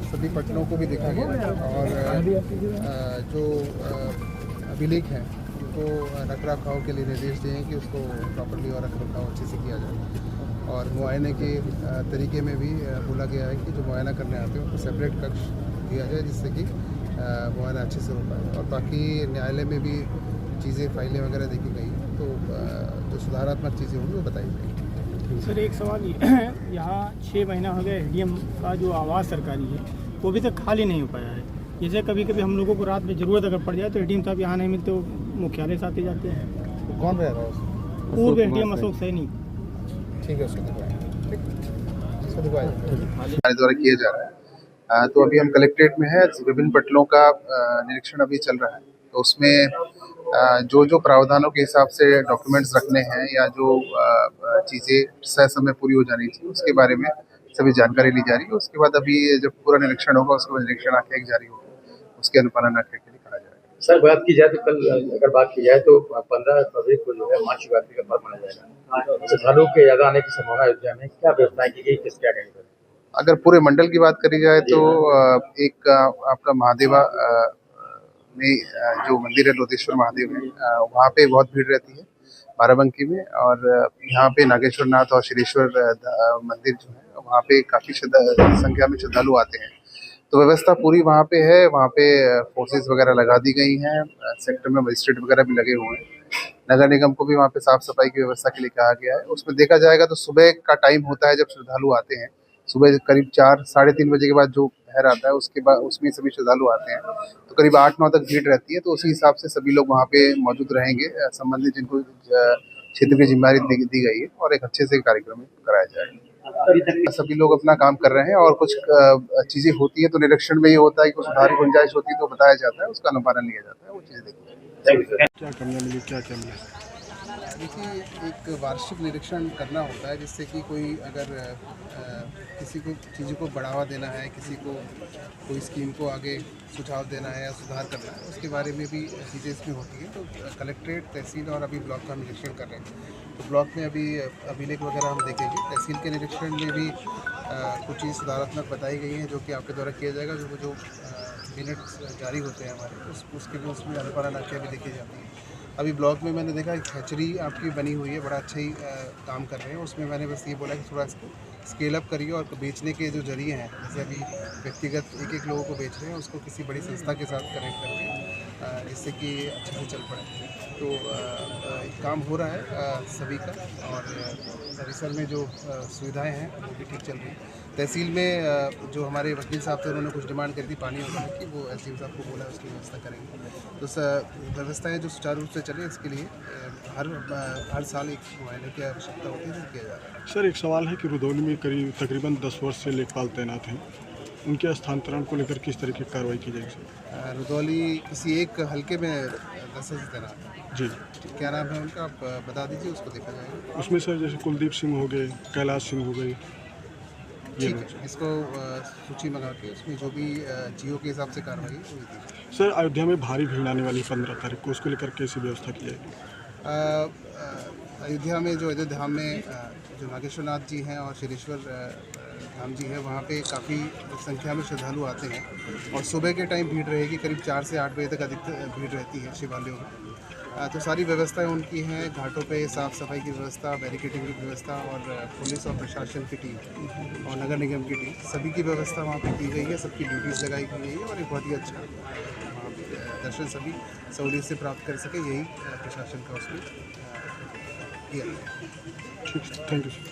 सभी पटलों को भी देखा गया और जो अभिलेख हैं उनको रख रखाव के लिए निर्देश दिए हैं कि उसको प्रॉपर्ली और रख रखाव अच्छे से किया जाए। और मुआयने के तरीके में भी बोला गया है कि जो मुआयना करने आते हैं उनको सेपरेट कक्ष दिया जाए जिससे कि मुआयना अच्छे से हो पाए। और बाकी न्यायालय में भी चीज़ें फाइलें वगैरह देखी गई हैं, तो जो सुधारात्मक चीज़ें होंगी वो बताई जाएंगी। सर एक सवाल यहाँ 6 महीना हो गया एसडीएम का जो आवास सरकारी है वो अभी तक खाली नहीं हो पाया है। जैसे कभी कभी हम लोगों को रात में ज़रूरत अगर पड़ जाए तो एसडीएम साहब यहाँ नहीं मिलते, वो मुख्यालय से आते जाते हैं। तो कौन रह रहा है उसमें? पूर्व एसडीएम अशोक सैनी। ठीक है, उसको दिखवाएं, हमारे द्वारा किया जा रहा है। तो अभी हम कलेक्ट्रेट में है, विभिन्न पटलों का निरीक्षण अभी चल रहा है। तो उसमें जो प्रावधानों के हिसाब से डॉक्यूमेंट्स रखने हैं या जो चीज़ें सह समय पूरी हो जानी चाहिए उसके बारे में सभी जानकारी ली जा रही है। उसके बाद अभी जब पूरा निरीक्षण होगा उसके बाद निरीक्षण आंकड़े जारी होगा, उसके अनुपालन आंकड़े के लिए कहा जाएगा। सर बात की जाए तो कल अगर बात की जाए तो 15 फरवरी को जो है महाशिवरात्रि का पर्व मनाया जाएगा। श्रद्धालुओं के ज्यादा आने की संभावना अयोध्या में क्या व्यवस्थाएं की गई, किस क्या कहेंगे? अगर पूरे मंडल की बात करी जाए तो एक आपका महादेवा में जो मंदिर है लोधेश्वर महादेव है, वहाँ पे बहुत भीड़ रहती है बाराबंकी में। और यहाँ पे नागेश्वर नाथ और श्रीश्वर मंदिर जो है वहाँ पे काफ़ी संख्या में श्रद्धालु आते हैं। तो व्यवस्था पूरी वहाँ पे है, वहाँ पे फोर्सेस वगैरह लगा दी गई हैं, सेक्टर में मजिस्ट्रेट वगैरह भी लगे हुए हैं। नगर निगम को भी वहाँ पे साफ सफाई की व्यवस्था के लिए कहा गया है। उसमें देखा जाएगा तो सुबह का टाइम होता है जब श्रद्धालु आते हैं, सुबह करीब 4 साढ़े 3 बजे के बाद जो पहर आता है उसके बाद उसमें सभी श्रद्धालु आते हैं, तो करीब 8-9 तक भीड़ रहती है। तो उसी हिसाब से सभी लोग वहाँ पे मौजूद रहेंगे, संबंधित जिनको क्षेत्र की जिम्मेदारी दी गई है, और एक अच्छे से कार्यक्रम कराया जाएगा। सभी लोग अपना काम कर रहे हैं और कुछ चीज़ें होती है तो निरीक्षण में ये होता है कि कुछ सुधार की गुंजाइश होती है तो बताया जाता है, उसका अनुपालन लिया जाता है, वो चीज़ें देखिए। क्या कमियाँ मिली, क्या क्या मिला? देखिए, एक वार्षिक निरीक्षण करना होता है जिससे कि कोई अगर किसी को चीज़ों को बढ़ावा देना है, किसी को कोई स्कीम को आगे सुझाव देना है या सुधार करना है, उसके बारे में भी चीज़ें इसमें होती हैं। तो कलेक्ट्रेट, तहसील और अभी ब्लॉक का निरीक्षण कर रहे हैं। तो ब्लॉक में अभी अभिलेख वगैरह हम देखेंगे। तहसील के निरीक्षण में भी कुछ चीज़ सुधारात्मक बताई गई हैं जो कि आपके द्वारा किया जाएगा। जो मिनट्स जारी होते हैं हमारे उसके भी उसमें अनुपालन आंकड़े भी देखी जाती है। अभी ब्लॉक में मैंने देखा एक हैचरी आपकी बनी हुई है, बड़ा अच्छा ही काम कर रहे हैं। उसमें मैंने बस ये बोला कि थोड़ा इसको स्केल अप करिए और बेचने के जो जरिए हैं, जैसे अभी व्यक्तिगत एक लोगों को बेच रहे हैं, उसको किसी बड़ी संस्था के साथ कनेक्ट करके जिससे कि अच्छे से चल पड़े। तो काम हो रहा है सभी का, और परिसर में जो सुविधाएं हैं वो भी ठीक चल रही हैं। तहसील में जो हमारे वकील साहब थे उन्होंने कुछ डिमांड करी थी पानी वगैरह की, वो एसडीएम साहब को बोला उसकी व्यवस्था करेंगे। तो व्यवस्थाएं जो सुचारू रूप से चले इसके लिए हर साल एक मुआयने की आवश्यकता होती है, किया जा रहा है। सर एक सवाल है कि रुधौली में करीब तकरीबन 10 वर्ष से लेखपाल तैनात हैं, उनके स्थानांतरण को लेकर किस तरीके की कार्रवाई की जाएगी? रुधौली किसी एक हल्के में 10 से तैनात है जी। क्या नाम है उनका, आप बता दीजिए, उसको देखा जाएगा। उसमें सर जैसे कुलदीप सिंह हो गए, कैलाश सिंह हो गए। ठीक है, इसको सूची मंगा के उसमें जो भी जियो के हिसाब से कार्रवाई हुई थी। सर अयोध्या में भारी भीड़ आने वाली 15 तारीख को, उसको लेकर कैसी व्यवस्था की जाएगी? अयोध्या में जो अयोध्या धाम में जो नागेश्वर नाथ जी हैं और श्रीश्वर धाम जी हैं, वहाँ पे काफ़ी संख्या में श्रद्धालु आते हैं और सुबह के टाइम भीड़ रहेगी, करीब 4 से 8 बजे तक अधिक भीड़ रहती है शिवालयों में। तो सारी व्यवस्थाएं उनकी हैं, घाटों पे साफ़ सफाई की व्यवस्था, बैरिकेडिंग की व्यवस्था, और पुलिस और प्रशासन की टीम और नगर निगम की टीम, सभी की व्यवस्था वहाँ पे की गई है, सबकी ड्यूटीज़ लगाई गई है, और एक बहुत ही अच्छा वहाँ पे दर्शन सभी सहूलियत से प्राप्त कर सके, यही प्रशासन का उसमें किया। ठीक है, थैंक यू सर।